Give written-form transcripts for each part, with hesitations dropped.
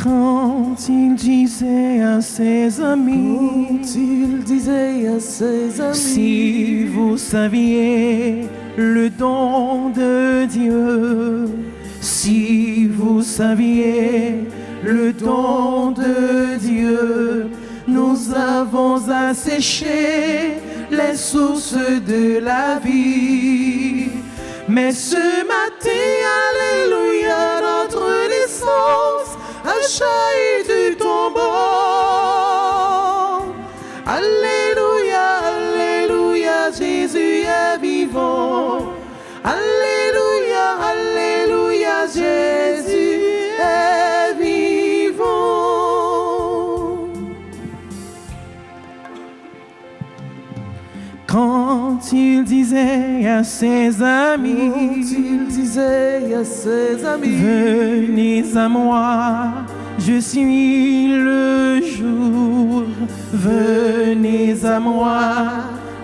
Quand il disait à ses amis, si vous saviez le don de Dieu, si vous saviez le don de Dieu, nous avons asséché les sources de la vie. Mais ce matin, alléluia, notre naissance a jailli du tombeau. Alléluia, alléluia, Jésus est vivant. Alléluia, alléluia, Jésus est vivant. Quand il disait à ses amis, venez à moi, je suis le jour. Venez à moi,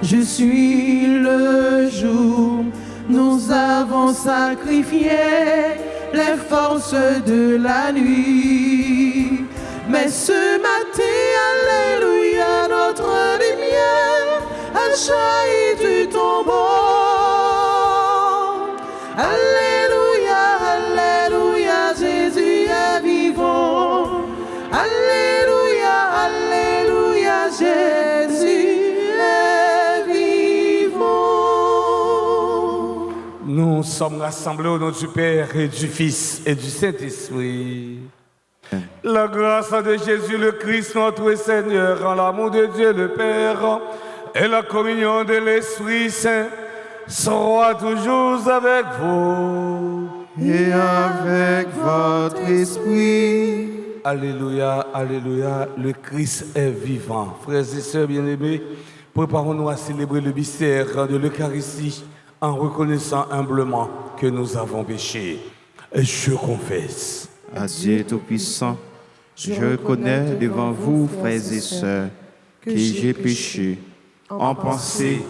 je suis le jour. Nous avons sacrifié les forces de la nuit. Mais ce matin, alléluia, notre lumière a jailli du tombeau. Alléluia, alléluia, Jésus est vivant. Alléluia, alléluia, Jésus est vivant. Nous sommes rassemblés au nom du Père et du Fils et du Saint-Esprit. La grâce de Jésus le Christ, notre Seigneur, en l'amour de Dieu le Père et la communion de l'Esprit Saint soit toujours avec vous. Et avec votre esprit. Alléluia, alléluia, le Christ est vivant. Frères et sœurs bien-aimés, préparons-nous à célébrer le mystère de l'Eucharistie en reconnaissant humblement que nous avons péché. Et je confesse. À Dieu Tout-Puissant, je reconnais devant vous, frères et sœurs, que j'ai péché en pensée,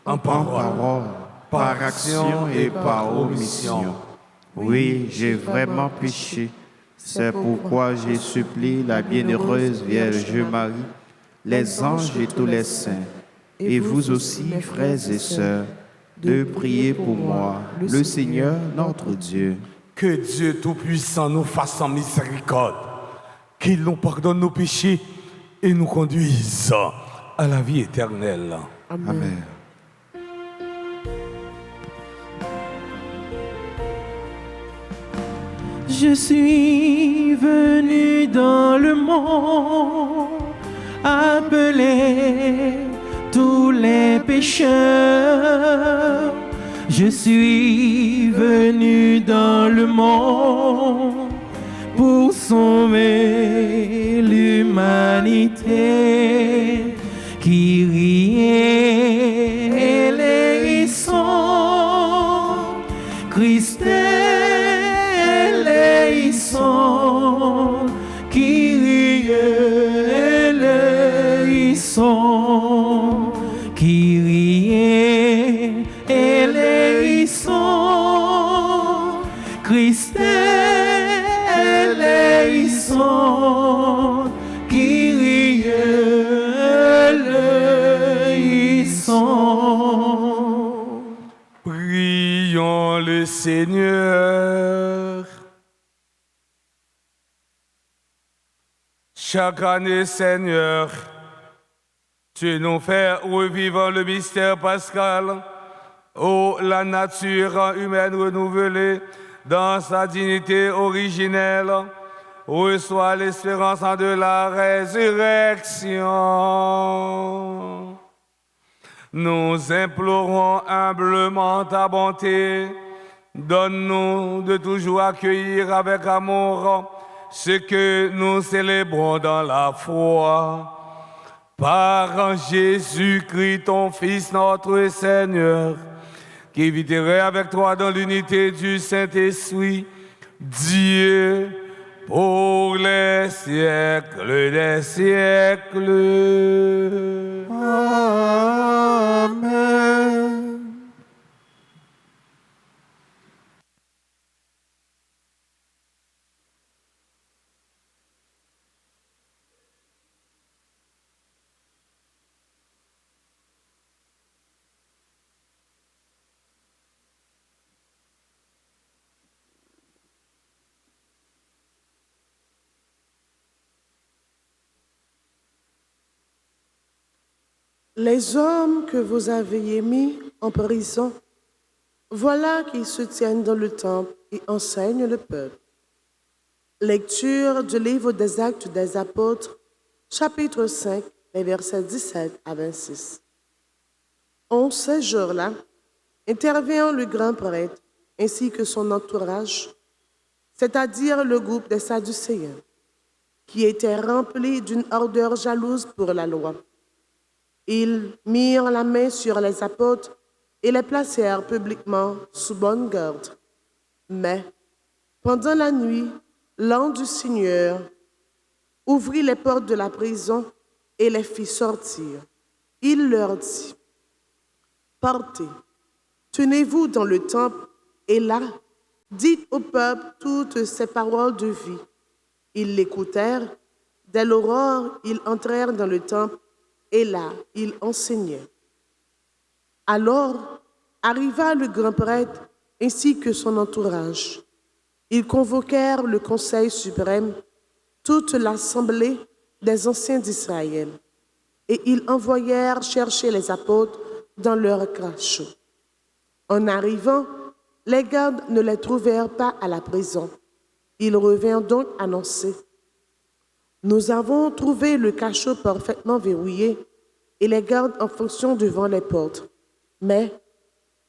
en parole, par action et par omission. Oui, j'ai vraiment péché. C'est pourquoi je supplie la bienheureuse Vierge Marie, les anges et tous les saints, et vous aussi, frères et sœurs, de prier pour moi, le Seigneur notre Dieu. Que Dieu Tout-Puissant nous fasse en miséricorde, qu'il nous pardonne nos péchés et nous conduise à la vie éternelle. Amen. Je suis venu dans le monde appeler tous les pécheurs. Je suis venu dans le monde pour sauver l'humanité qui riait les sons. Christ est les sons qui riait les sons qui riait et les sons. Christ est les sons qui riait les sons. Prions le Seigneur. Chaque année, Seigneur, tu nous fais revivre le mystère pascal où la nature humaine renouvelée dans sa dignité originelle reçoit l'espérance de la résurrection. Nous implorons humblement ta bonté. Donne-nous de toujours accueillir avec amour ce que nous célébrons dans la foi. Par Jésus-Christ, ton Fils, notre Seigneur, qui vivrait avec toi dans l'unité du Saint-Esprit, Dieu, pour les siècles des siècles. Amen. Les hommes que vous aviez mis en prison, voilà qu'ils se tiennent dans le temple et enseignent le peuple. Lecture du livre des Actes des Apôtres, chapitre 5, les versets 17 à 26. En ces jours-là, intervient le grand prêtre ainsi que son entourage, c'est-à-dire le groupe des Sadducéens, qui étaient remplis d'une ardeur jalouse pour la loi. Ils mirent la main sur les apôtres et les placèrent publiquement sous bonne garde. Mais, pendant la nuit, l'ange du Seigneur ouvrit les portes de la prison et les fit sortir. Il leur dit, « Partez, tenez-vous dans le temple, et là, dites au peuple toutes ces paroles de vie. » Ils l'écoutèrent. Dès l'aurore, ils entrèrent dans le temple, et là, ils enseignaient. Alors arriva le grand prêtre ainsi que son entourage. Ils convoquèrent le Conseil suprême, toute l'assemblée des anciens d'Israël, et ils envoyèrent chercher les apôtres dans leur cachot. En arrivant, les gardes ne les trouvèrent pas à la prison. Ils revinrent donc annoncer, « Nous avons trouvé le cachot parfaitement verrouillé et les gardes en fonction devant les portes. Mais,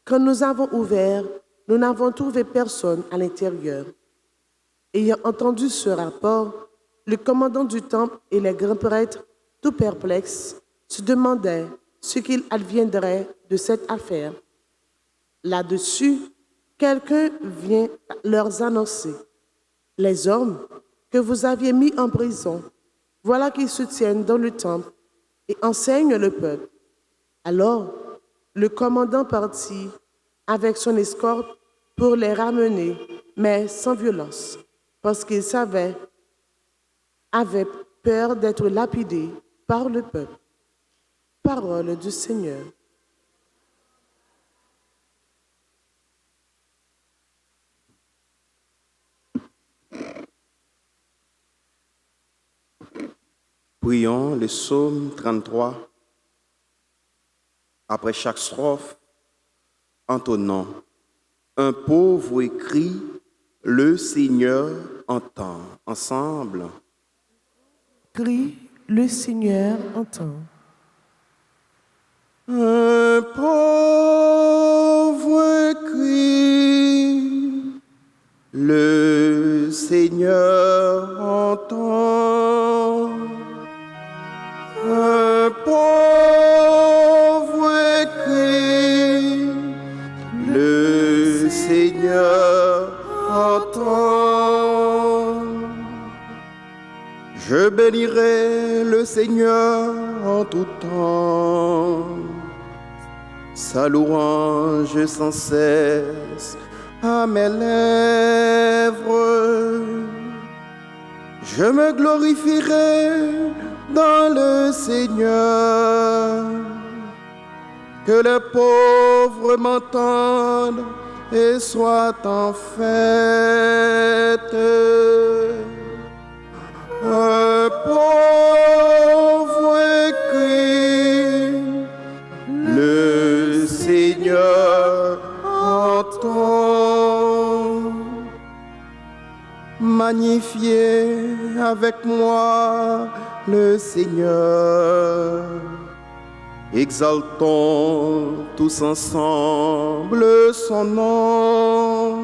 quand nous avons ouvert, nous n'avons trouvé personne à l'intérieur. » Ayant entendu ce rapport, le commandant du temple et les grands prêtres, tout perplexes, se demandaient ce qu'il adviendrait de cette affaire. Là-dessus, quelqu'un vient leur annoncer, « Les hommes que vous aviez mis en prison, voilà qu'ils se tiennent dans le temple et enseignent le peuple. » Alors, le commandant partit avec son escorte pour les ramener, mais sans violence, parce qu'il avait peur d'être lapidé par le peuple. Parole du Seigneur. Prions le psaume 33. Après chaque strophe, entonnant, un pauvre cri, le Seigneur entend. Ensemble. Crie, le Seigneur entend. Un pauvre cri, le Seigneur entend. Un pauvre cri, le Seigneur entend. Je bénirai le Seigneur en tout temps, sa louange sans cesse à mes lèvres. Je me glorifierai dans le Seigneur, que les pauvres m'entendent et soient en fête. Un pauvre cri, le Seigneur entend. Magnifiez avec moi le Seigneur. Exaltons tous ensemble son nom.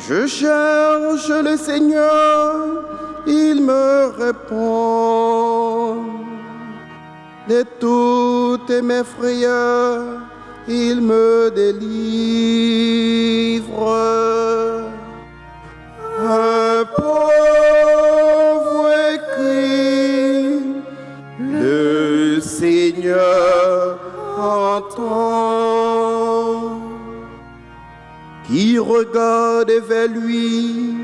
Je cherche le Seigneur, il me répond. De toutes mes frayeurs, il me délivre. Un pauvre cri, le Seigneur entend. Qui regarde vers lui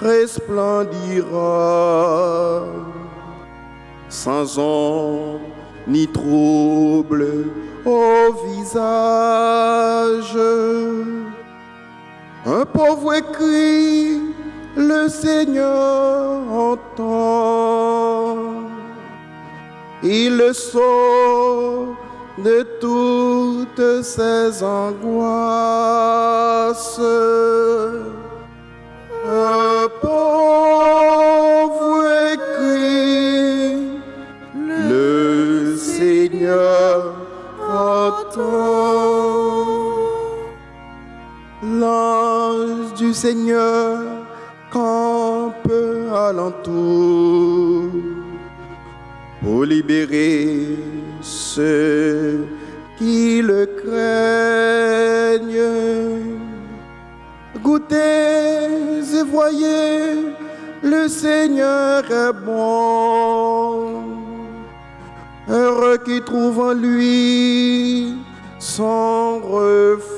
resplendira, sans ombre ni trouble au visage. Un pauvre cri, le Seigneur entend. Il le sauve de toutes ses angoisses. Un pauvre écrit, le Seigneur entend. L'ange du Seigneur campe alentour pour libérer ceux qui le craignent. Goûtez et voyez, le Seigneur est bon. Heureux qui trouve en lui son refuge.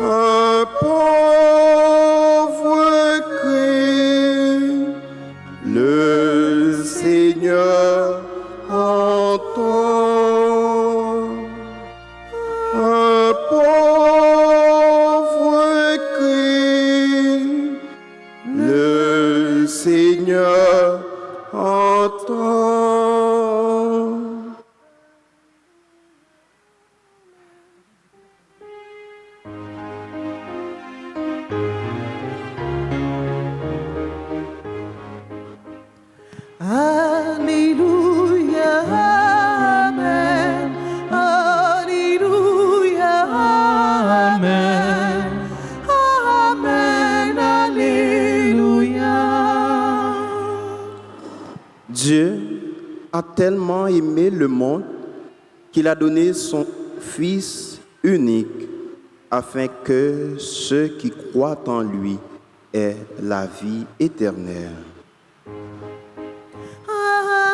Un pauvre cri, le Seigneur entend. Un pauvre cri, le Seigneur entend. Alléluia, Amen. Alléluia, Amen. Amen, Alléluia. Dieu a tellement aimé le monde qu'il a donné son Fils unique afin que ceux qui croient en lui aient la vie éternelle.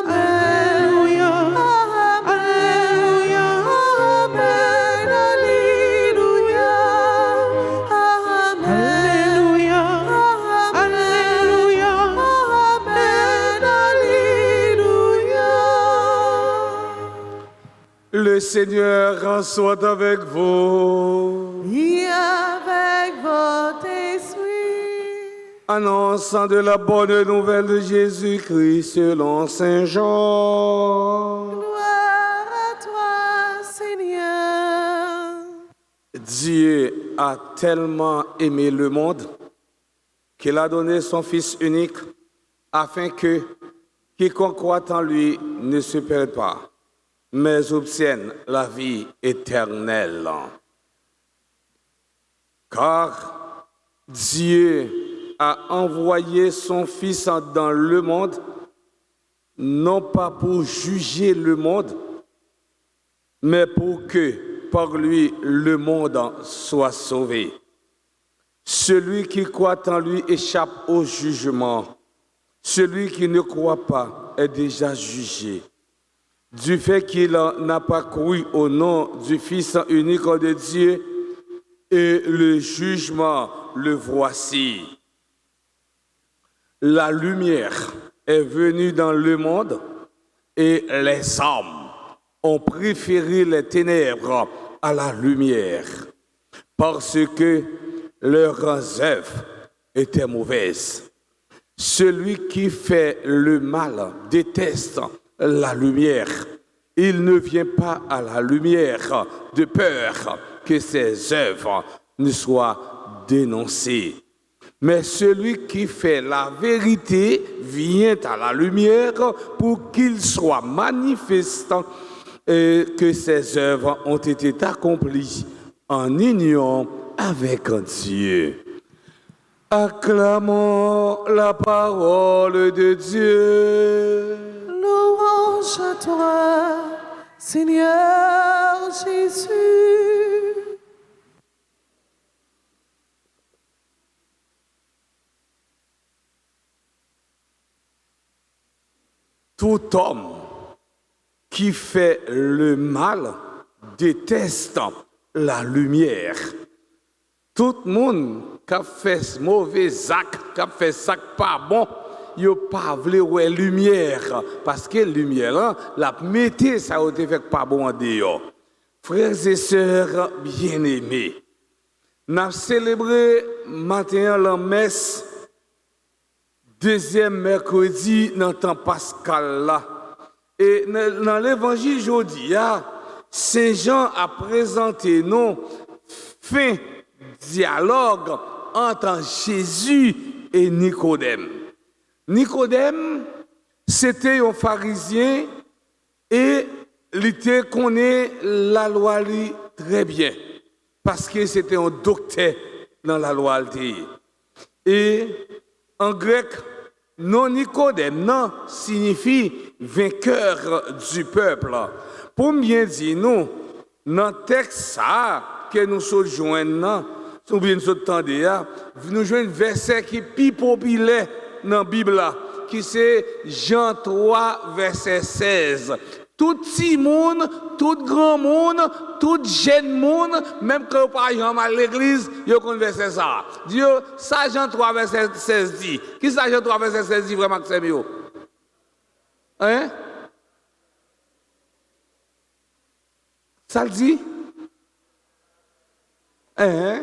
Alléluia, Alléluia, Amen, Alléluia, Alléluia, Alléluia, Amen, Alléluia. Le Seigneur soit avec vous. Et avec votre esprit. Annonçant de la bonne nouvelle de Jésus-Christ selon Saint Jean. Gloire à toi, Seigneur. Dieu a tellement aimé le monde qu'il a donné son Fils unique afin que quiconque croit en lui ne se perde pas, mais obtienne la vie éternelle. Car Dieu a envoyé son Fils dans le monde, non pas pour juger le monde, mais pour que par lui le monde soit sauvé. Celui qui croit en lui échappe au jugement. Celui qui ne croit pas est déjà jugé. Du fait qu'il n'a pas cru au nom du Fils unique de Dieu, et le jugement le voici. La lumière est venue dans le monde et les hommes ont préféré les ténèbres à la lumière parce que leurs œuvres étaient mauvaises. Celui qui fait le mal déteste la lumière. Il ne vient pas à la lumière de peur que ses œuvres ne soient dénoncées. Mais celui qui fait la vérité vient à la lumière pour qu'il soit manifestant et que ses œuvres ont été accomplies en union avec Dieu. Acclamons la parole de Dieu. Louange à toi, Seigneur Jésus. Tout homme qui fait le mal déteste la lumière. Tout le monde qui a fait mauvais actes, qui a fait ça pas bon, il n'a pas voulu la lumière. Parce que la lumière, la mété, ça a été fait pas bon en dehors. Frères et sœurs bien-aimés, nous avons célébré matin la messe deuxième mercredi dans le temps pascal là. Et dans l'évangile aujourd'hui, Saint Jean a présenté nous fin dialogue entre Jésus et Nicodème. Nicodème, c'était un pharisien et il connaît la loi très bien parce que c'était un docteur dans la loi. Et en grec, non Nicodème non signifie vainqueur du peuple. Pour bien dire nous, dans le texte que nous sommes joignés, nous jouons un verset qui est plus populaire dans la Bible, qui c'est Jean 3, verset 16. Tout petit monde, tout grand monde, tout jeune monde, même quand vous parlez à l'église, vous connaissez ça. Dieu, ça Jean 3, verset 16 dit. Qui ça Jean 3, verset 16 dit vraiment que c'est mieux? Hein? Ça le dit? Hein?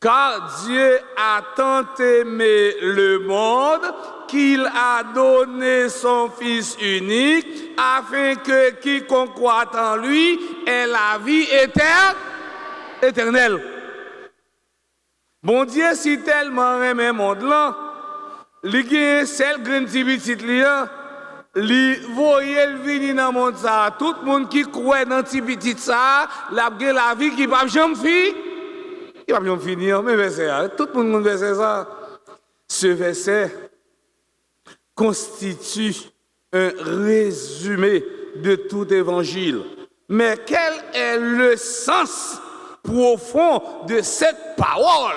Car Dieu a tant aimé le monde qu'il a donné son Fils unique afin que quiconque croit en lui ait la vie éternelle. Bon Dieu, si tellement aimé le monde là, il y a celle grande petite là, il voyait le venir dans le monde ça. Tout le monde qui croit dans petit petit ça, la vie qui va jamais finir. Il va jamais finir, mais verset, tout le monde verset ça. Ce verset constitue un résumé de tout évangile. Mais quel est le sens profond de cette parole?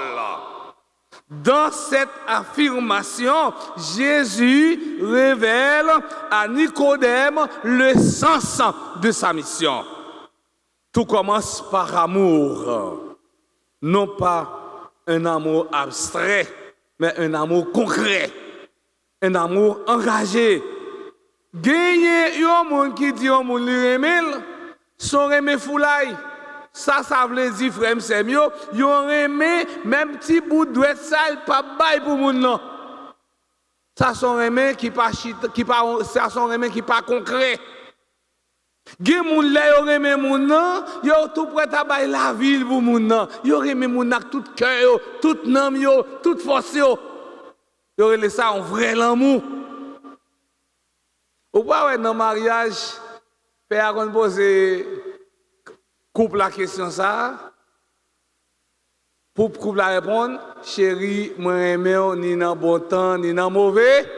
Dans cette affirmation, Jésus révèle à Nicodème le sens de sa mission. Tout commence par amour. Non pas un amour abstrait, mais un amour concret, un amour engagé. Gagner un monde qui dit un monde remel, son remel foulay. Ça veut dire, frère, c'est mieux. Ils ont remel, même petit bout de sale, pas bail pour moun non. Ça son remel qui pas concret. Gen moun la yo reme moun nan, yo tout prêt à bay la ville pour moun nan. Yo reme moun nak tout cœur, tout nam yo, toute force yo. Yo rele ça un vrai l'amour. Ou pas ouais dans mariage, père a poser couple la question ça. Pour couple la répondre, chérie, moi aime ni dans bon temps ni dans mauvais.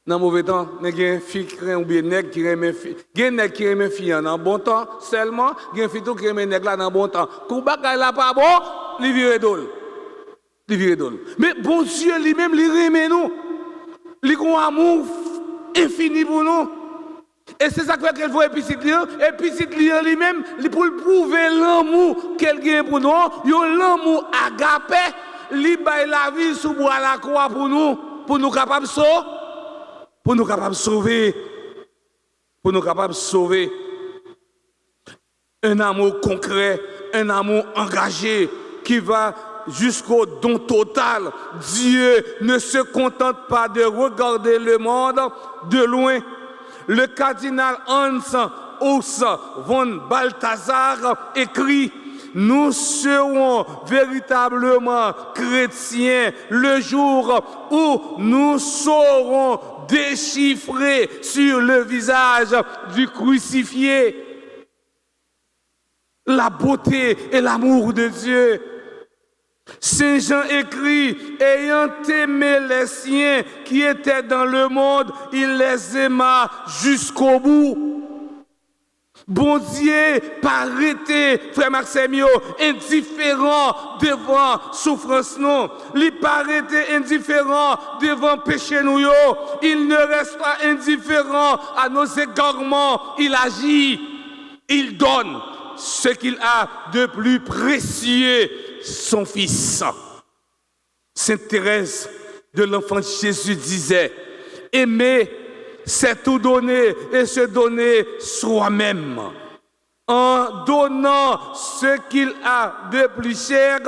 Dans mauvais temps, il y a une fille ou bien nèg qui remet fille. Il y a nèg qui remet fille dans bon temps seulement, il y a une fille qui remet nèg là dans bon temps. Kou bagay la pas bon, li vire dol. Li vire dol. Mais bon Dieu lui-même li remet nous. Li gon amour infini pour nous. Et c'est ça qu'elle voit Épicite lui-même, pour prouver l'amour qu'elle gagne pour nous, yo l'amour agapé, li bay la vie sous bois la croix pour nous capables sauver. Pour nous capables de sauver, un amour concret, un amour engagé qui va jusqu'au don total. Dieu ne se contente pas de regarder le monde de loin. Le cardinal Hans Urs von Balthasar écrit: nous serons véritablement chrétiens le jour où nous saurons déchiffrer sur le visage du crucifié la beauté et l'amour de Dieu. Saint Jean écrit: ayant aimé les siens qui étaient dans le monde, il les aima jusqu'au bout. Bon Dieu, pas arrêté, frère Maximio, indifférent devant souffrance non. Il pas arrêté indifférent devant péché nous yo. Il ne reste pas indifférent à nos égarements. Il agit, il donne ce qu'il a de plus précieux, son Fils. Sainte Thérèse de l'Enfant Jésus disait: aimer, c'est tout donner et se donner soi-même. En donnant ce qu'il a de plus cher,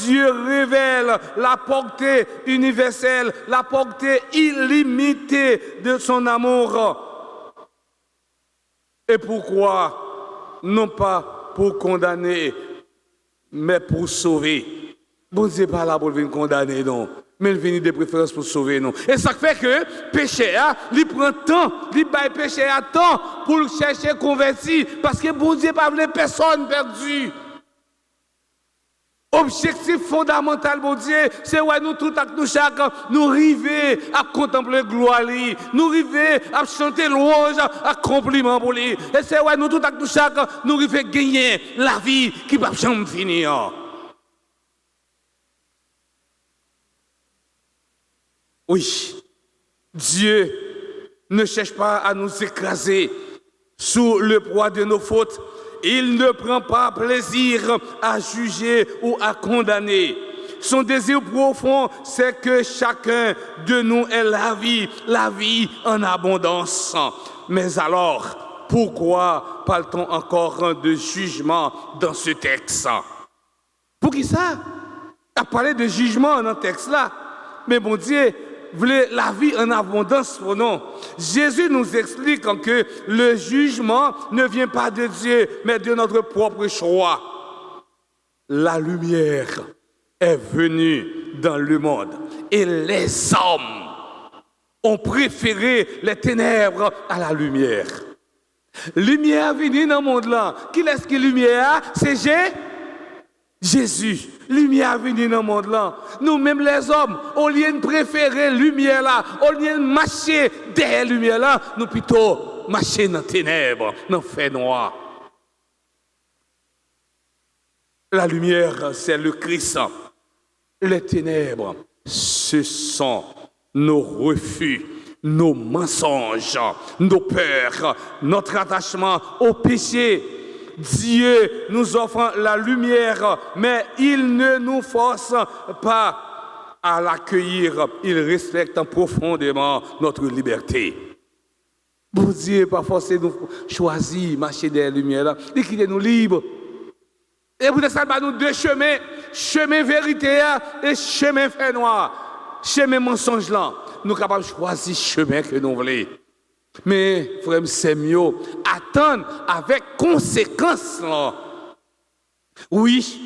Dieu révèle la portée universelle, la portée illimitée de son amour. Et pourquoi? Non pas pour condamner, mais pour sauver. Bon Dieu n'est pas là pour venir condamner, non. Mais il vient de préférence pour sauver nous. Et ça fait que péché, il prend temps, il baille péché à temps pour le chercher converti. Parce que bon Dieu pas voulu personne perdu. Objectif fondamental, bon Dieu, c'est ouais nous tout à nous chaque, nous arriver à contempler gloire, nous arriver à chanter louange, à compliment pour lui. Et c'est ouais nous tout à nous chaque, nous arriver gagner la vie qui va jamais finir. Oui, Dieu ne cherche pas à nous écraser sous le poids de nos fautes. Il ne prend pas plaisir à juger ou à condamner. Son désir profond, c'est que chacun de nous ait la vie en abondance. Mais alors, pourquoi parle-t-on encore de jugement dans ce texte? Pour qui ça? À parler de jugement dans ce texte-là. Mais bon Dieu, voulait la vie en abondance pour nous. Jésus nous explique que le jugement ne vient pas de Dieu, mais de notre propre choix. La lumière est venue dans le monde et les hommes ont préféré les ténèbres à la lumière. Lumière est venue dans le monde là. Qui est-ce qui est lumière? C'est Jésus. Lumière venue dans le monde là. Nous-mêmes les hommes, au lieu de préférer lumière là, au lieu de marcher derrière lumière là, nous plutôt marcher dans les ténèbres, dans le fait noir. La lumière, c'est le Christ. Les ténèbres, ce sont nos refus, nos mensonges, nos peurs, notre attachement au péché. Dieu nous offre la lumière, mais il ne nous force pas à l'accueillir. Il respecte profondément notre liberté. Bon Dieu, pas forcé de nous choisir, marcher derrière la lumière, il quitte nous libres. Et pour ça, nous deux chemins, chemin vérité et chemin fait noir, chemin mensonge là. Nous sommes capables de choisir le chemin que nous voulons. Mais, frère, c'est mieux attendre avec conséquence. Là. Oui,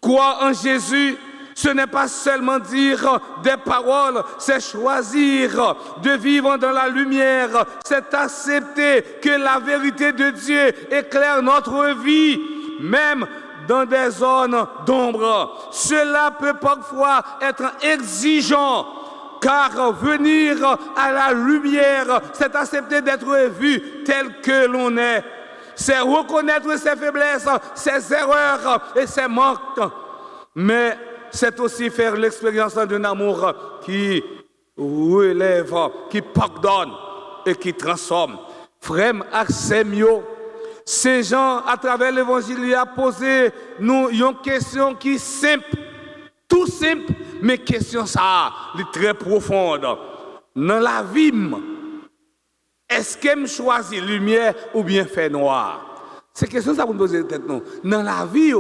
croire en Jésus, ce n'est pas seulement dire des paroles, c'est choisir de vivre dans la lumière, c'est accepter que la vérité de Dieu éclaire notre vie, même dans des zones d'ombre. Cela peut parfois être exigeant. Car venir à la lumière, c'est accepter d'être vu tel que l'on est. C'est reconnaître ses faiblesses, ses erreurs et ses manques. Mais c'est aussi faire l'expérience d'un amour qui relève, qui pardonne et qui transforme. Frère Axemio, Saint Jean, à travers l'évangile, a posé nous une question qui est simple. Tout simple, mais question ça, très profonde. Dans la vie, est-ce que je choisis lumière ou bien fait noir? C'est question ça pour nous poser tête nous. Dans la vie,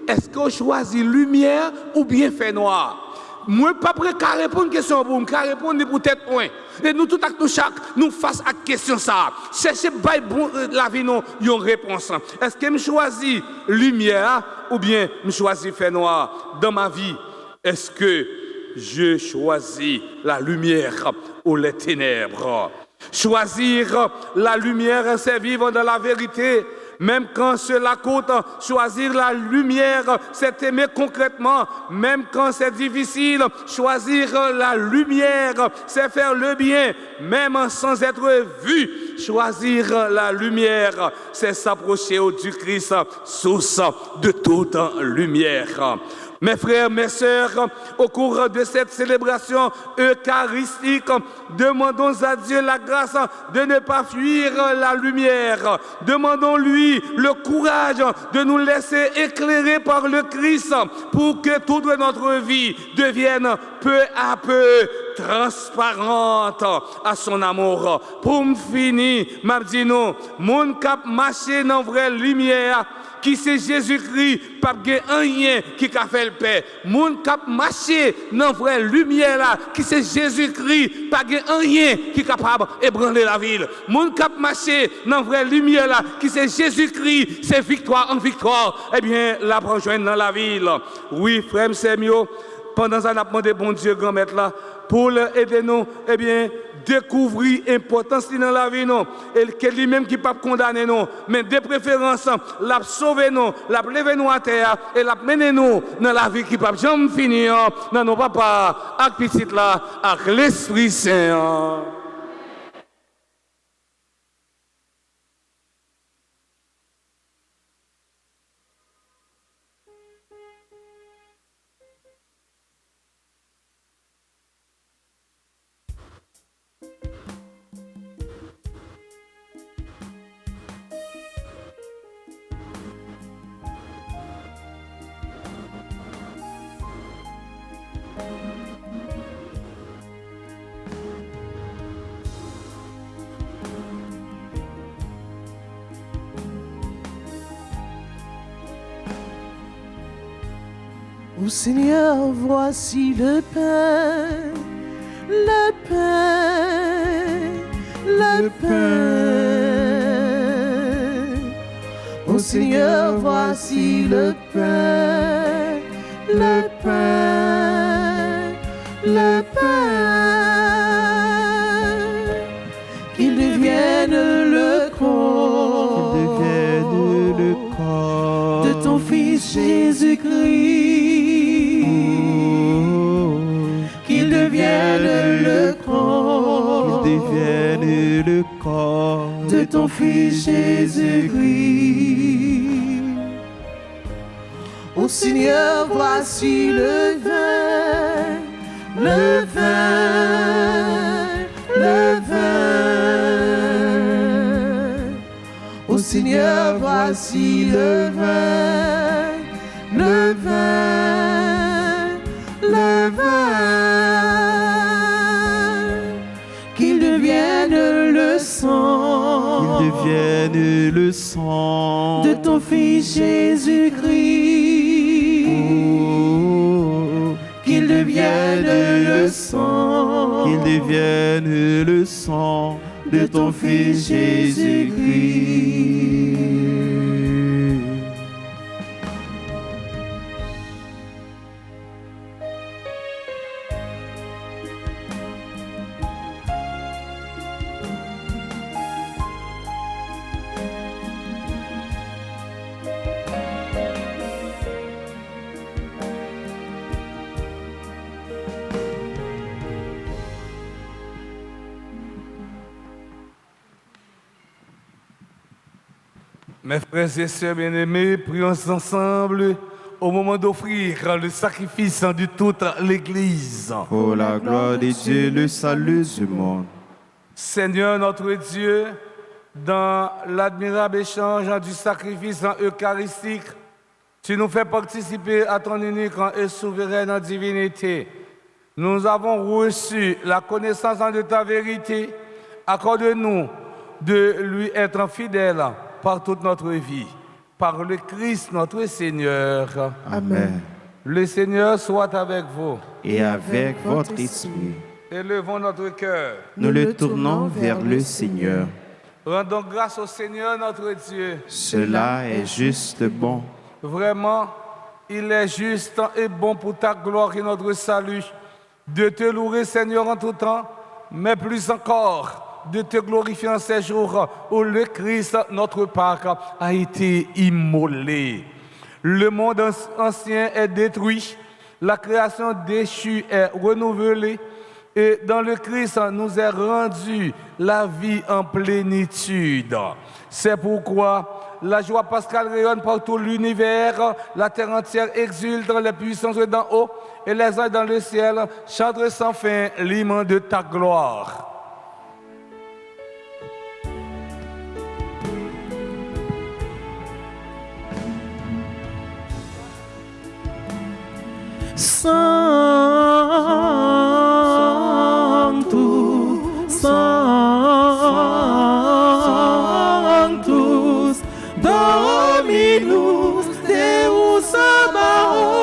est-ce que je choisis lumière ou bien fait noir? Moi, pas prêt à répondre à une question pour moi, à répondre pour tête point. Et nous, tout à nous chaque, nous face à question ça. Cherchez la vie, nous, une réponse. Est-ce que je choisis lumière ou bien je choisis fait noir dans ma vie? Est-ce que je choisis la lumière ou les ténèbres? Choisir la lumière, c'est vivre dans la vérité. Même quand cela coûte, choisir la lumière, c'est aimer concrètement. Même quand c'est difficile, choisir la lumière, c'est faire le bien. Même sans être vu, choisir la lumière, c'est s'approcher du Christ, source de toute lumière. Mes frères, mes sœurs, au cours de cette célébration eucharistique, demandons à Dieu la grâce de ne pas fuir la lumière. Demandons-lui le courage de nous laisser éclairer par le Christ pour que toute notre vie devienne peu à peu transparente à son amour. Pour me finir, m'a dit nous, moun k'ap marcher dans vraie lumière, qui c'est Jésus-Christ, pas rien qui a fait le paix. Moun k'ap marcher dans vraie lumière là, qui c'est Jésus-Christ, pas rien qui est capable d'ébranler la ville. Moun k'ap marcher dans vraie lumière là, qui c'est Jésus-Christ, c'est victoire en victoire. Eh bien, la rejoindre dans la ville. Oui, frère, c'est mieux. Pendant ça, on a demandé bon Dieu, grand maître là, pour aider nous, eh bien, découvrir l'importance dans la vie, non, et que lui-même qui ne peut pas condamner nous, mais de préférence, l'a sauver nous, l'a lever nous à terre, et l'a mener nous dans la vie qui ne peut jamais finir, dans nos papas, avec petit là, avec l'Esprit Saint. Ô Seigneur, voici le pain, le pain, le pain. Ô Seigneur, voici le pain, le pain, le pain. Qu'il devienne le corps, de ton Fils Jésus-Christ. Qu'il devienne le corps, de ton Fils Jésus-Christ. Ô Seigneur, voici le vin, le vin, le vin. Ô Seigneur, voici le vin, le vin, le vin. Qu'il devienne le sang, de ton Fils Jésus-Christ. Qu'il devienne le sang, de ton Fils Jésus-Christ. Mes frères et sœurs bien-aimés, prions ensemble au moment d'offrir le sacrifice de toute l'Église. Pour la gloire de Dieu, le salut du monde. Seigneur notre Dieu, dans l'admirable échange du sacrifice eucharistique, tu nous fais participer à ton unique et souveraine divinité. Nous avons reçu la connaissance de ta vérité. Accorde-nous de lui être fidèles par toute notre vie. Par le Christ notre Seigneur. Amen. Le Seigneur soit avec vous. Et avec votre esprit. Élevons notre cœur. Nous le tournons vers le Seigneur. Rendons grâce au Seigneur notre Dieu. Cela est juste bon. Vraiment, il est juste et bon pour ta gloire et notre salut de te louer, Seigneur, en tout temps, mais plus encore de te glorifier en ces jours où le Christ, notre Pâque, a été immolé. Le monde ancien est détruit, la création déchue est renouvelée, et dans le Christ nous est rendue la vie en plénitude. C'est pourquoi la joie pascale rayonne par tout l'univers, la terre entière exulte, les puissances d'en haut et les anges dans le ciel chantent sans fin l'hymne de ta gloire. Saint, Sanctus Dominus Deus Sabaoth,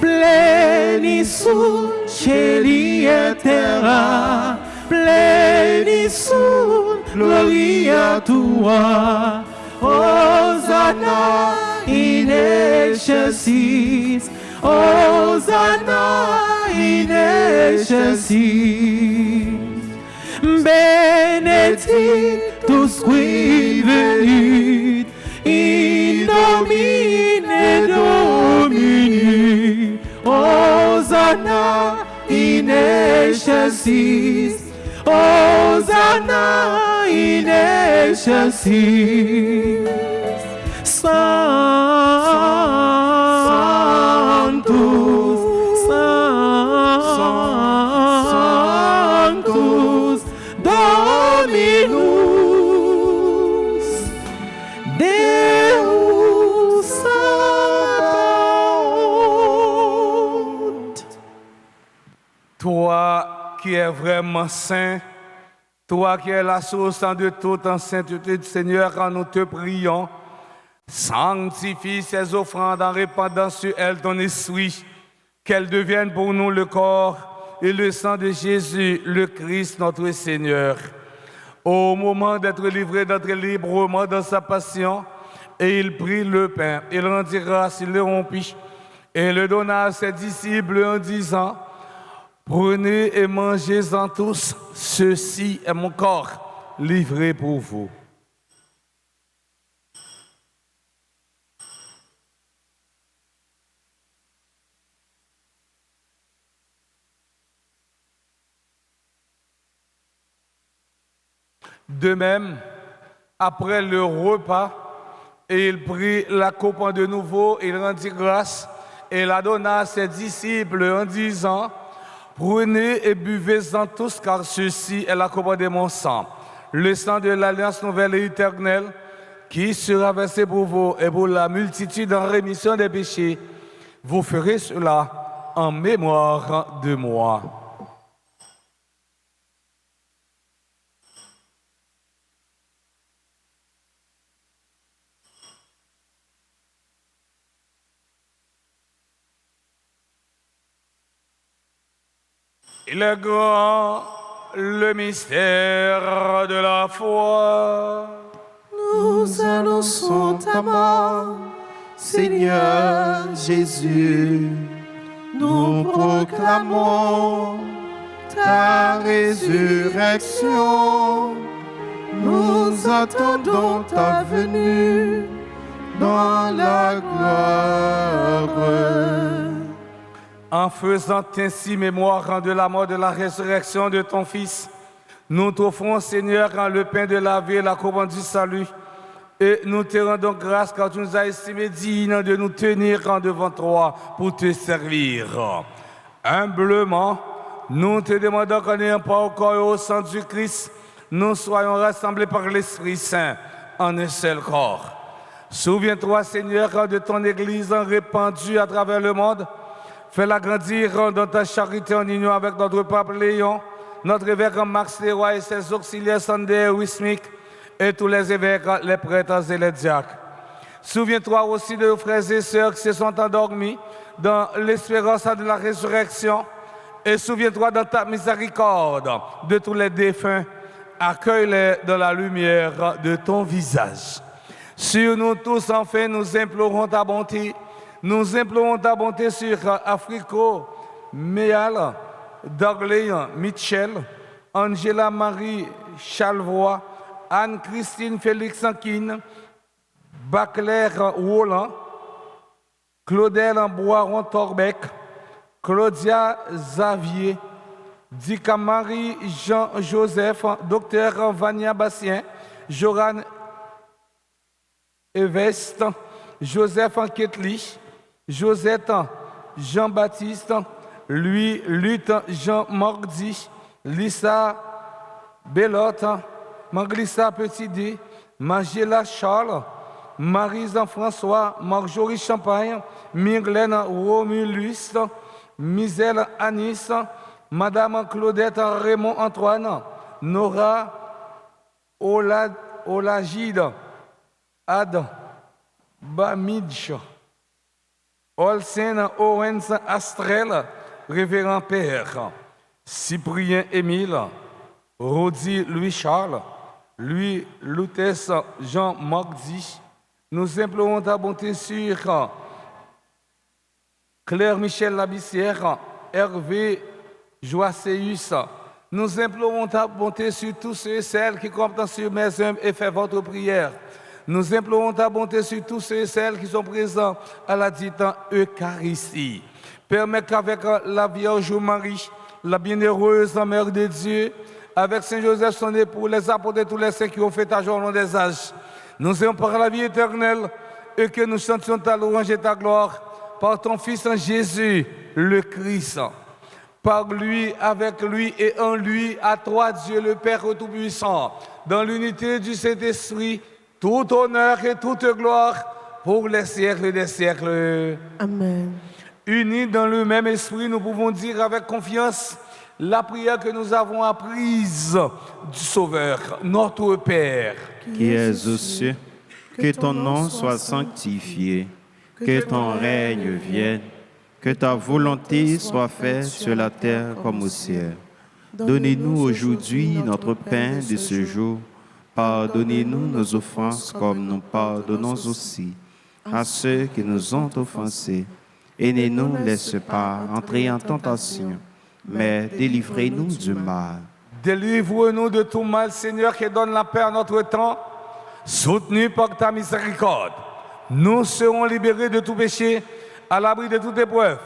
pleni sunt celi et terra, pleni sunt gloria tua. Hosanna in excelsis, Hosanna in excelsis. Benedictus qui venit in nomine Domini. Hosanna in excelsis, Hosanna in excelsis. Sanctus, Sanctus Dominus Deus Sabaoth. Toi qui es vraiment saint, toi qui es la source de toute en sainteté du Seigneur, quand nous te prions, sanctifie ces offrandes en répandant sur elles ton esprit, qu'elles deviennent pour nous le corps et le sang de Jésus, le Christ, notre Seigneur. Au moment d'être livré, d'entrer librement dans sa passion, et il prit le pain, il rendit grâce, il le rompit, et le donna à ses disciples en disant: prenez et mangez-en tous, ceci est mon corps livré pour vous. De même, après le repas, et il prit la coupe de nouveau, il rendit grâce et la donna à ses disciples en disant: prenez et buvez-en tous, car ceci est la coupe de mon sang, le sang de l'alliance nouvelle et éternelle, qui sera versé pour vous et pour la multitude en rémission des péchés. Vous ferez cela en mémoire de moi. Il est grand le mystère de la foi. Nous annonçons ta mort, Seigneur Jésus. Nous proclamons ta résurrection. Nous attendons ta venue dans la gloire. En faisant ainsi mémoire de la mort, de la résurrection de ton Fils, nous t'offrons, Seigneur, le pain de la vie et la couronne du salut. Et nous te rendons grâce car tu nous as estimés dignes de nous tenir devant toi pour te servir. Humblement, nous te demandons qu'en n'ayant pas au corps et au sang du Christ, nous soyons rassemblés par l'Esprit Saint en un seul corps. Souviens-toi, Seigneur, de ton Église répandue à travers le monde. Fais-la grandir dans ta charité en union avec notre pape Léon, notre évêque Max Leroy et ses auxiliaires Sander Wismik et tous les évêques, les prêtres et les diacres. Souviens-toi aussi de nos frères et sœurs qui se sont endormis dans l'espérance de la résurrection. Et souviens-toi dans ta miséricorde de tous les défunts. Accueille-les dans la lumière de ton visage. Sur nous tous, enfin, nous implorons ta bonté. Nous implorons ta bonté sur Africo, Méal, Darley, Mitchell, Angela Marie Chalvois, Anne-Christine Félix Sanquine, Baclair Roland, Claudel Boiron Torbec, Claudia Xavier, Dika Marie Jean-Joseph, Docteur Vania Bastien, Joran Evest, Joseph Ketli, Josette Jean-Baptiste, Louis Lutte Jean Mordi, Lisa Bellotte, Manglissa Petit-D, Magella Charles, Marie-Jean-François, Marjorie Champagne, Myrlène Romulus, Misèle Anis, Madame Claudette Raymond Antoine, Nora Olagide, Ad Bamidj, Olsen Owens Astrel, révérend Père, Cyprien Émile, Rodi Louis-Charles, Louis Loutès Jean Mordi. Nous implorons ta bonté sur Claire Michel Labissière, Hervé Joasseus. Nous implorons ta bonté sur tous ceux et celles qui comptent sur mes œuvres et fait votre prière. Nous implorons ta bonté sur tous ceux et celles qui sont présents à la dite Eucharistie. Permets qu'avec la Vierge Marie, la bienheureuse Mère de Dieu, avec Saint Joseph son époux, les apôtres et tous les saints qui ont fait ta joie au long des âges, nous ayons par la vie éternelle et que nous chantions ta louange et ta gloire par ton Fils Jésus, le Christ. Par lui, avec lui et en lui, à toi Dieu le Père Tout-Puissant, dans l'unité du Saint-Esprit, tout honneur et toute gloire pour les siècles des siècles. Amen. Unis dans le même esprit, nous pouvons dire avec confiance la prière que nous avons apprise du Sauveur, notre Père. Qui es aux cieux, que ton nom soit sanctifié, que ton règne vienne, que ta volonté soit faite sur la terre comme au ciel. Donnez-nous aujourd'hui notre pain de ce jour. Pardonnez-nous nos offenses comme nous pardonnons aussi à ceux qui nous ont offensés. Et ne nous laisse pas entrer en tentation, mais délivrez-nous du mal. Délivre-nous de tout mal, Seigneur, qui donne la paix à notre temps. Soutenu par ta miséricorde, nous serons libérés de tout péché, à l'abri de toute épreuve.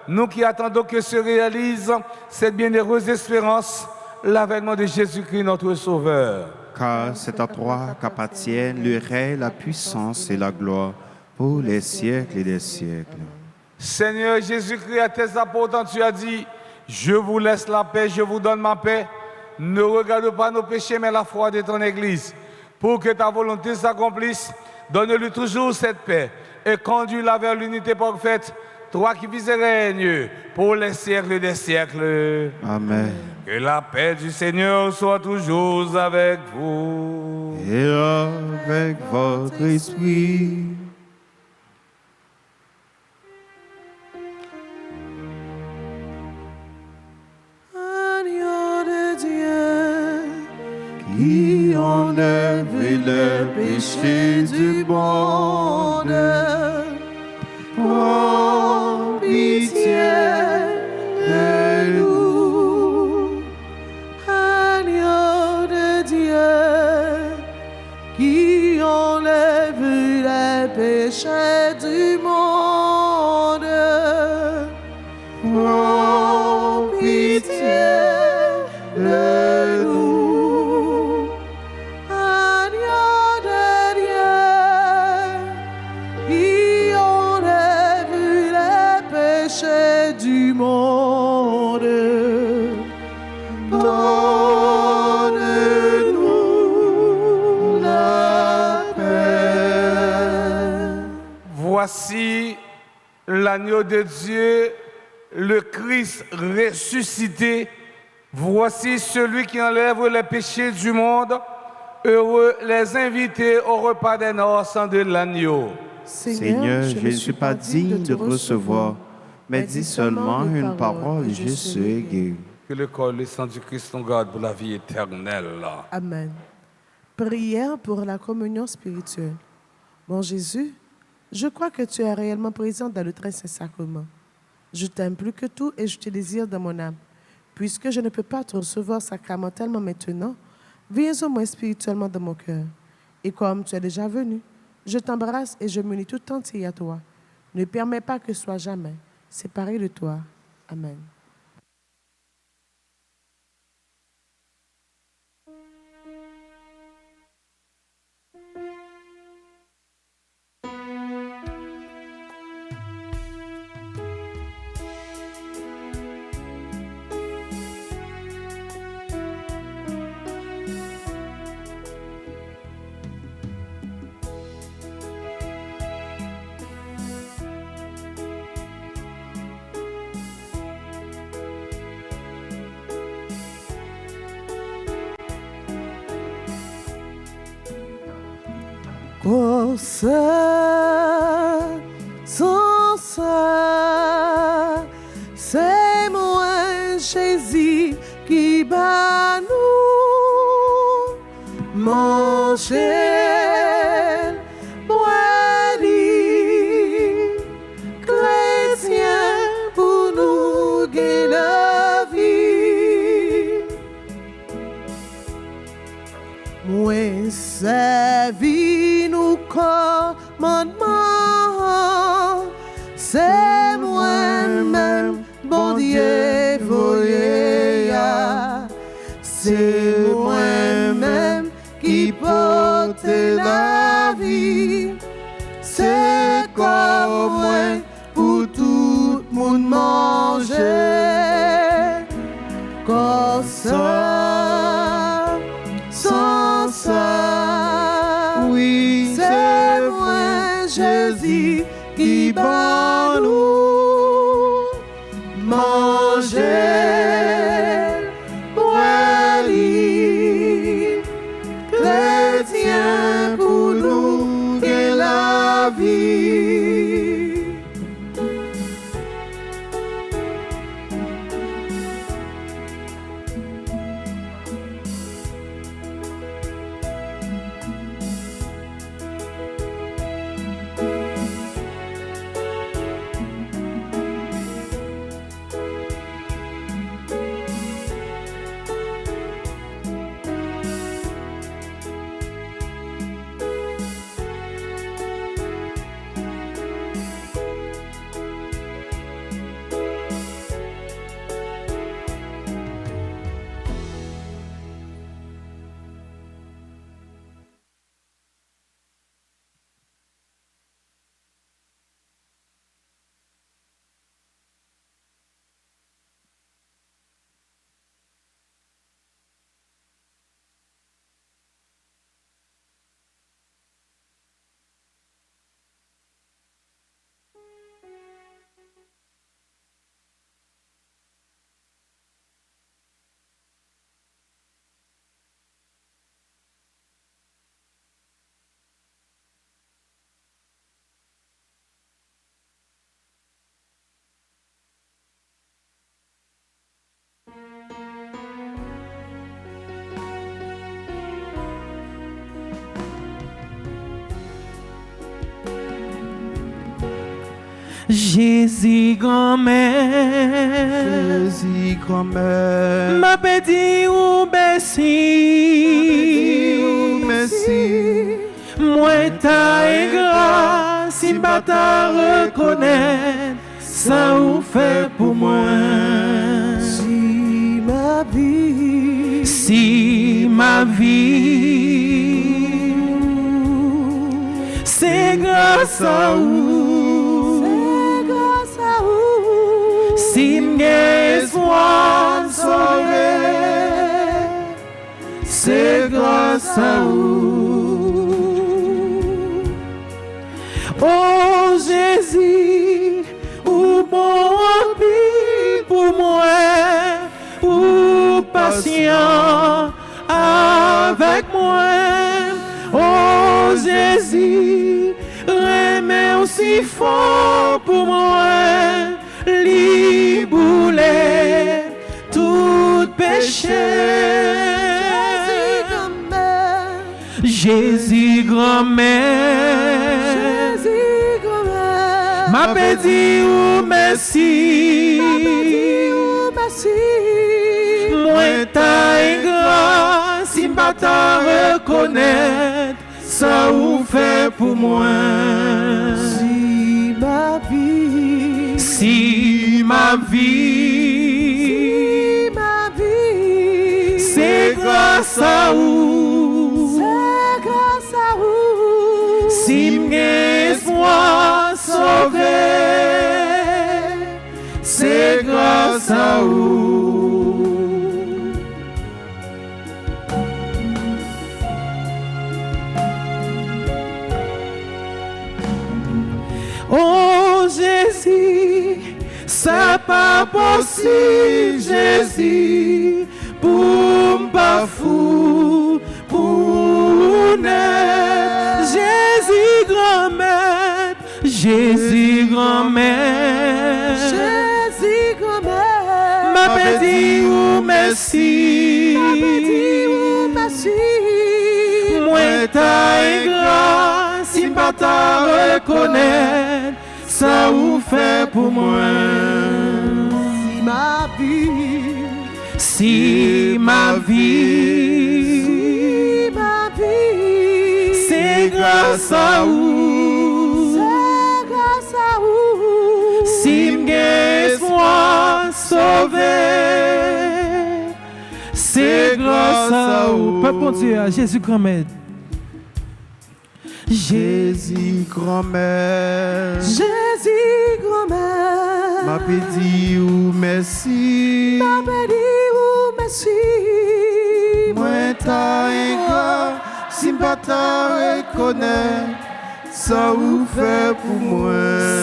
Nous qui attendons que se réalise cette bienheureuse espérance, l'avènement de Jésus-Christ, notre Sauveur. Car c'est à toi qu'appartiennent le règne, la puissance et la gloire pour les siècles et des siècles. Seigneur Jésus-Christ, à tes apôtres, tu as dit, je vous laisse la paix, je vous donne ma paix. Ne regarde pas nos péchés, mais la foi de ton Église. Pour que ta volonté s'accomplisse, donne-lui toujours cette paix et conduis-la vers l'unité parfaite, toi qui vis et règnes pour les siècles des siècles. Amen. Que la paix du Seigneur soit toujours avec vous. Et avec votre esprit. Agneau de Dieu, Qui enlève le péché du monde, prends pitié de nous. agneau de Dieu, qui enlève les péchés du monde, Prends pitié de nous. agneau de Dieu, qui enlève les péchés du monde. Donne-nous la paix. Voici l'agneau de Dieu, le Christ ressuscité. Voici celui qui enlève les péchés du monde. Heureux les invités au repas des noces de l'agneau. Seigneur, je ne suis pas digne de te recevoir, mais dis seulement une parole, je serai guéri. Que le corps et le sang du Christ nous garde pour la vie éternelle. Amen. Prière pour la communion spirituelle. Mon Jésus, je crois que tu es réellement présent dans le très saint sacrement. Je t'aime plus que tout et je te désire dans mon âme. Puisque je ne peux pas te recevoir sacramentellement maintenant, viens au moins spirituellement dans mon cœur. Et comme tu es déjà venu, je t'embrasse et je m'unis tout entier à toi. Ne permets pas que je sois jamais séparé de toi. Amen. Oh, ça, sans ça, c'est moi, Jésus, qui bat nous. Manger, boire, chrétien, pour nous gagner la vie. Moi, sa vie nous commandement, c'est moi-même, bon Dieu, voyez, c'est moi-même qui porte la vie, c'est comme moi pour tout le monde manger, comme ça, sans ça, oui, c'est moi Jésus qui bat nous manger. Pour nous et la vie. Jésus grand-mère, Jésus grand-mère, m'a pédi ou merci, merci. moi ta et grâce, si pas ta reconnaître, ça ou fait pour moi. Si ma vie, Si ma vie, c'est grâce à vous, c'est grâce à vous. si m'y espoir sauvé, c'est grâce à vous. Oh Jésus, ou bon ami pour moi, ou patient avec moi. Oh Jésus, remets aussi fort pour moi, libouler tout péché. Jésus grand-mère, Jésus grand-mère, m'a pédi ou merci, merci. moi ta grâce, si pas ta reconnaître, ça ou fait pour moi. Si ma vie, Si ma vie, si ma vie, c'est grâce à vous, c'est grâce à vous. si m'y espoir sauvé, c'est grâce à vous. Oh Jésus, ça pas possible, Jésus, pour m'pas fou, pour naître. Jésus Jésus grand-mère, Jésus grand-mère, m'a dit ou merci, merci. moi ta grâce, si pas ta reconnaître, ça vous fait pour moi. Si ma vie, Si ma vie, si ma vie, c'est grâce à vous. c'est grâce à vous. Si m'espoir sauvé, c'est grâce à vous. Peuple bon Dieu, Jésus grand-mère. Jésus grand-mère, Jésus grand-mère, m'a dit ou merci, m'a béni ou merci. moi ta égard, si pas ta reconnaître, ça vous fait pour moi.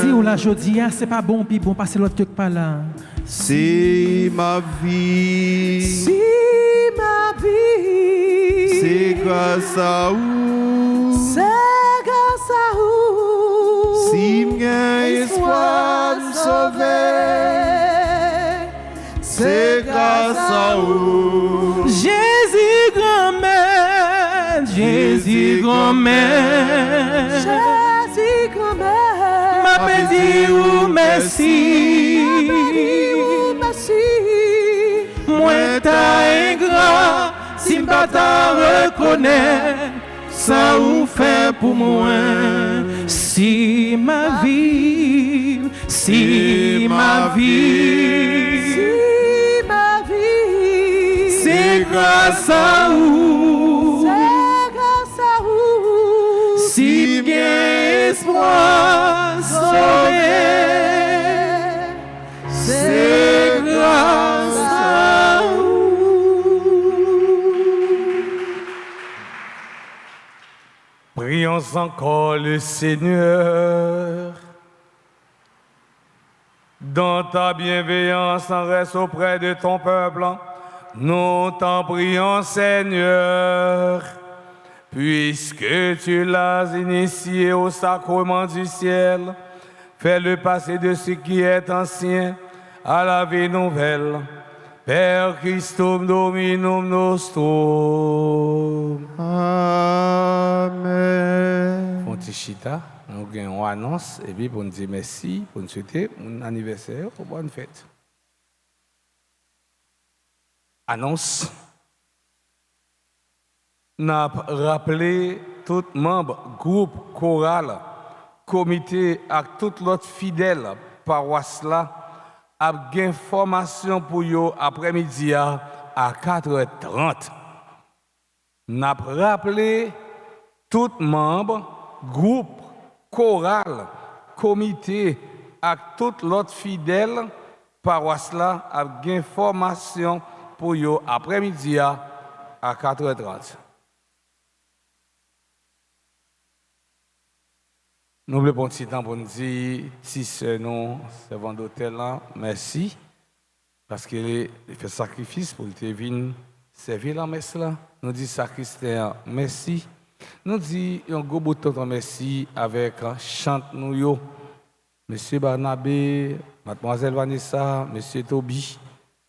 Si ou la jodi, c'est pas bon, puis bon, passer l'autre quelque part là. C'est ma vie, Si ma vie, c'est grâce à vous. c'est grâce à vous. Si m'gain espoir de sauver, c'est grâce à vous. Jésus grand-mère, Jésus grand-mère, Jésus grand-mère, m'a dit ou merci. merci. Moi ta ingrat, si m'pas ta reconnaître, ça vous fait pour moi. Si ma vie, si ma vie, Si ma vie, c'est grâce à vous. c'est grâce à vous. Si bien espoir sauvé, c'est grâce à vous. Prions encore le Seigneur. Dans ta bienveillance, en reste auprès de ton peuple. Nous t'en prions, Seigneur. Puisque tu l'as initié au sacrement du ciel, fais-le passer de ce qui est ancien à la vie nouvelle. Père Christum Dominum Nostrum. Amen. Fontichita, nous avons une annonce et puis pour nous dire merci, pour nous souhaiter un anniversaire ou bonne fête. Annonce. Nous avons rappelé tout membre, groupe, choral, comité et tout l'autre fidèle paroisse là a gain formation pour yo après-midi à 4h30. Nous avons rappelé tout membre, groupe, choral, comité et tout l'autre fidèle paroisse là a gain formation pour yo après-midi à 4h30. Nous voulons un petit temps pour nous dire, si c'est nous, servant d'hôtel là, merci, parce qu'il fait sacrifice pour te venir servir la messe là. Nous disons sacristain, merci. Nous disons un gros bout de temps merci avec chante nous yo, Monsieur Barnabé, Mademoiselle Vanessa, Monsieur Toby.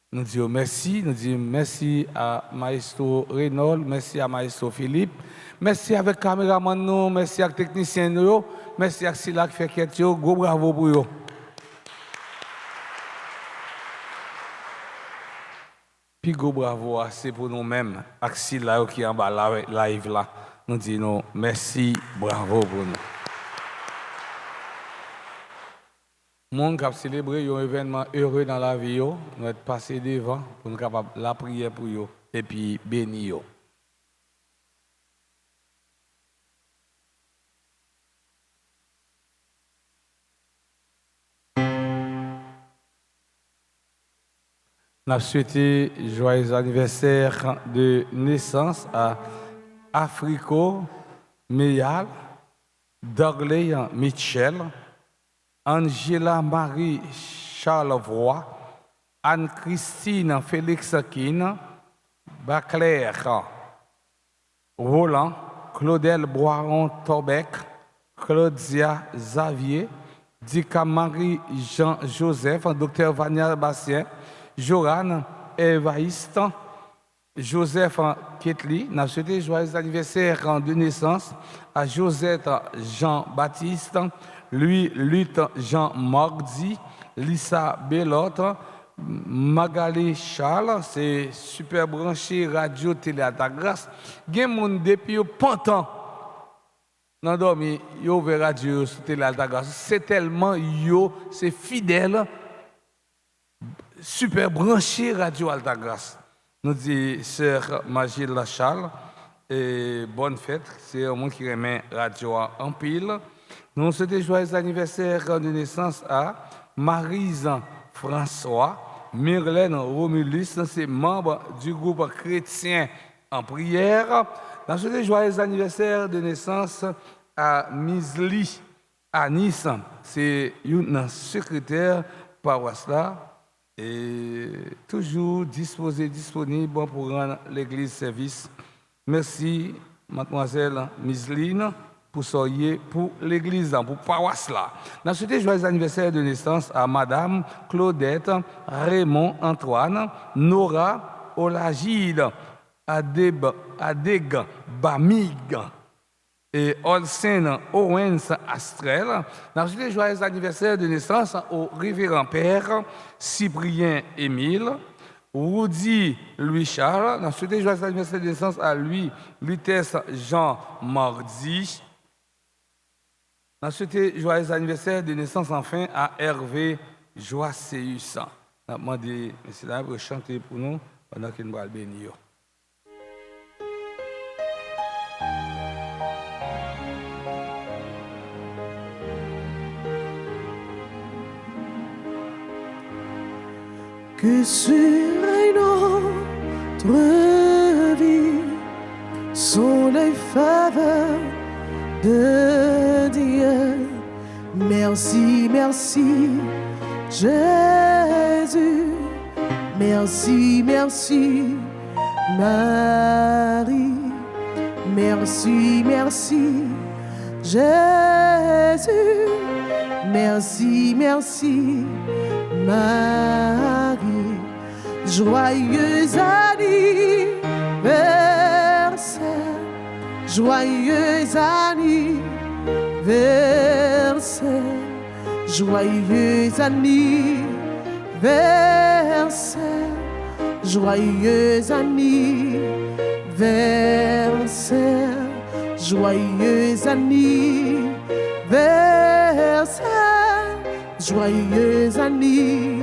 Nous disons merci, à Maestro Renaud, merci à Maestro Philippe, merci avec caméraman nous, merci avec technicien nous, merci à Sila qui fait quête, gros bravo pour eux. Puis gros bravo, c'est pour nous-mêmes, avec Sila qui est en bas live là. Nous disons merci, bravo pour nous. Monde qui a célébré un événement heureux dans la vie, nous sommes passés devant pour nous capables la prière pour eux et puis bénir. Nous avons souhaité joyeux anniversaire de naissance à Africo Meyal, Douglas Mitchell, Angela Marie Charlevoix, Anne-Christine Félix Aquin, Baclaire Roland, Claudel Boiron Torbec, Claudia Xavier, Dika Marie-Jean-Joseph, Dr Vania Bastien, Joran Evaïste, Joseph Ketli. Nous souhaitons joyeux anniversaire de naissance à Josette Jean-Baptiste, Louis Lutte Jean Mordi, Lisa Bellotte, Magali Charles, c'est super branché radio télé à ta grâce. Gen moun depuis pantan nan dormi yo ve radio télé à ta grâce. C'est tellement yo, c'est fidèle, super branché radio Alta Grâce. Nous dit sœur Magile Charles et bonne fête, c'est un monde qui remet radio en pile. Nous souhaitons joyeux anniversaire de naissance à Marise François, Myrlène Romulus, c'est membre du groupe chrétien en prière. Nous souhaitons joyeux anniversaire de naissance à Misli à Nice, c'est une secrétaire paroisse là et toujours disponible pour rendre l'église service. Merci mademoiselle Misline pour soyez pour l'église, pour paroisse là. Nous souhaitons joyeux anniversaire de naissance à madame Claudette Raymond Antoine, Nora Olagide, Adeg Bamig et Olsen Owens Astrel. Nous souhaitons joyeux anniversaire de naissance au révérend père Cyprien Émile, Rudy Louis Charles. Nous souhaitons joyeux anniversaire de naissance à lui, Lutèce Jean Mardi. Nous souhaitons joyeux anniversaire de naissance enfin à Hervé Joasseus. Nous avons demandé M. Dame de chanter pour nous pendant qu'il nous va bénir. Que sur notre vie sont les faveurs de Dieu. Merci, merci, Jésus. Merci, merci, Marie. Merci, merci, Jésus. Merci, merci, Marie. Joyeux anniversaire, joyeux anniversaire, joyeux anniversaire, joyeux anniversaire, joyeux anniversaire, joyeux anniversaire.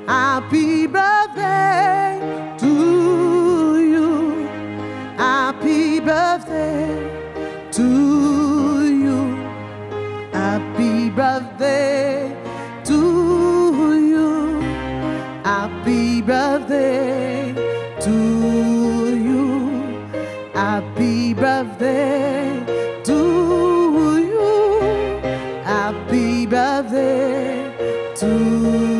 Happy birthday to you. Happy birthday to you. Happy birthday to you. Happy birthday to you. Happy birthday to you. Happy birthday to you.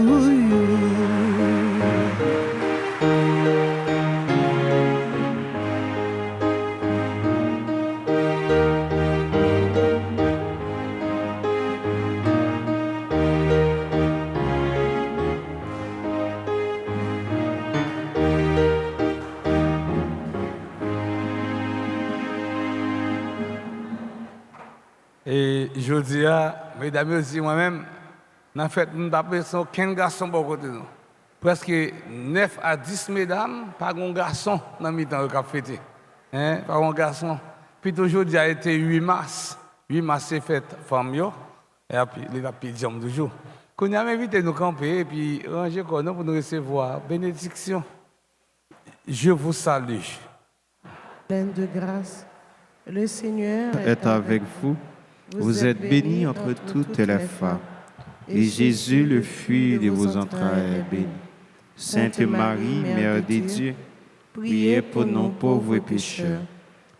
Et je dis à mesdames et messieurs, moi-même, en fait, nous avons 15 garçons pour côté nous. Presque 9 à 10 mesdames, pas un garçon dans le mi-temps qui a fêté. Pas un garçon. Puis aujourd'hui a été 8 mars. 8 mars, c'est fête femme. Et puis, il a payé toujours. Quand on a invité nous camper et puis ranger pour nous recevoir bénédiction. Je vous salue. Pleine de grâce, le Seigneur Est avec vous. Vous êtes bénie entre toutes les femmes, et Jésus, le fruit de vos entrailles, est béni. Sainte Marie, Mère de Dieu, priez pour nous pauvres pécheurs,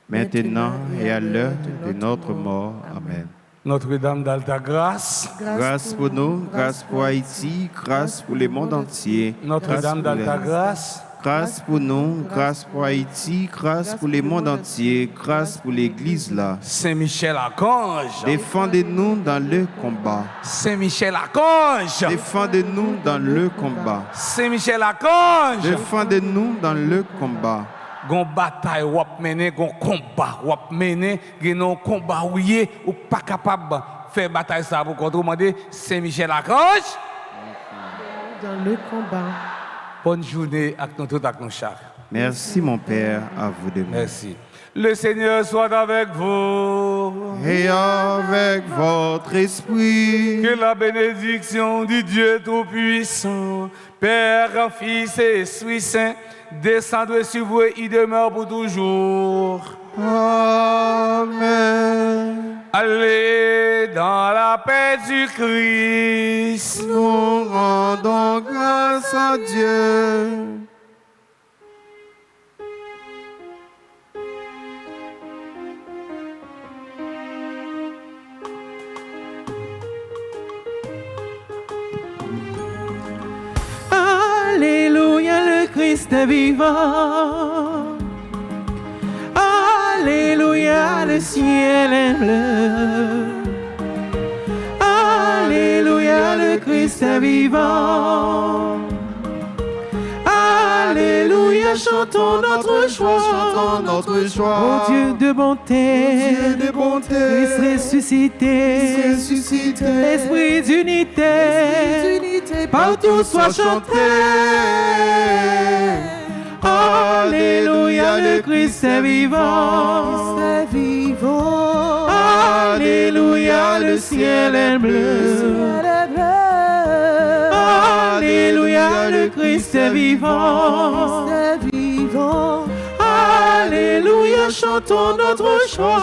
maintenant et à l'heure de notre mort. Amen. Notre-Dame d'Alta Grâce, Grâce pour nous, grâce pour Haïti, grâce pour le monde entier. Notre-Dame d'Alta Grâce, Grâce pour nous, grâce pour Haïti, grâce pour le monde entier, grâce pour l'Église là. Saint-Michel Archange. Défendez-nous dans le combat. Saint-Michel Archange. Défendez-nous dans le combat. Saint-Michel Archange. Défendez-nous dans le combat. Gon bataille wap mené, gon combat wap mené, gon combat ouye ou pas capable faire bataille ça pour contre demander Saint-Michel Archange. Dans le combat. Bonne journée à nous tous, à nous chaque. Merci mon Père, à vous de même. Merci. Le Seigneur soit avec vous. Et avec votre esprit. Que la bénédiction du Dieu Tout-Puissant, Père, Fils et Esprit Saint, descende sur vous et y demeure pour toujours. Amen. Allez dans la paix du Christ. Nous rendons grâce à Dieu. Alléluia, le Christ est vivant. Alléluia, le ciel est bleu. Alléluia, le Christ est vivant. Alléluia, chantons notre joie. Chantons notre joie. Ô Dieu de bonté, Dieu de bonté. Christ ressuscité, Ressuscité. Esprit d'unité, partout soit chanté. Alléluia, le Christ est vivant. Alléluia, le ciel est bleu. Alléluia, le Christ est vivant. Alléluia, chantons notre joie.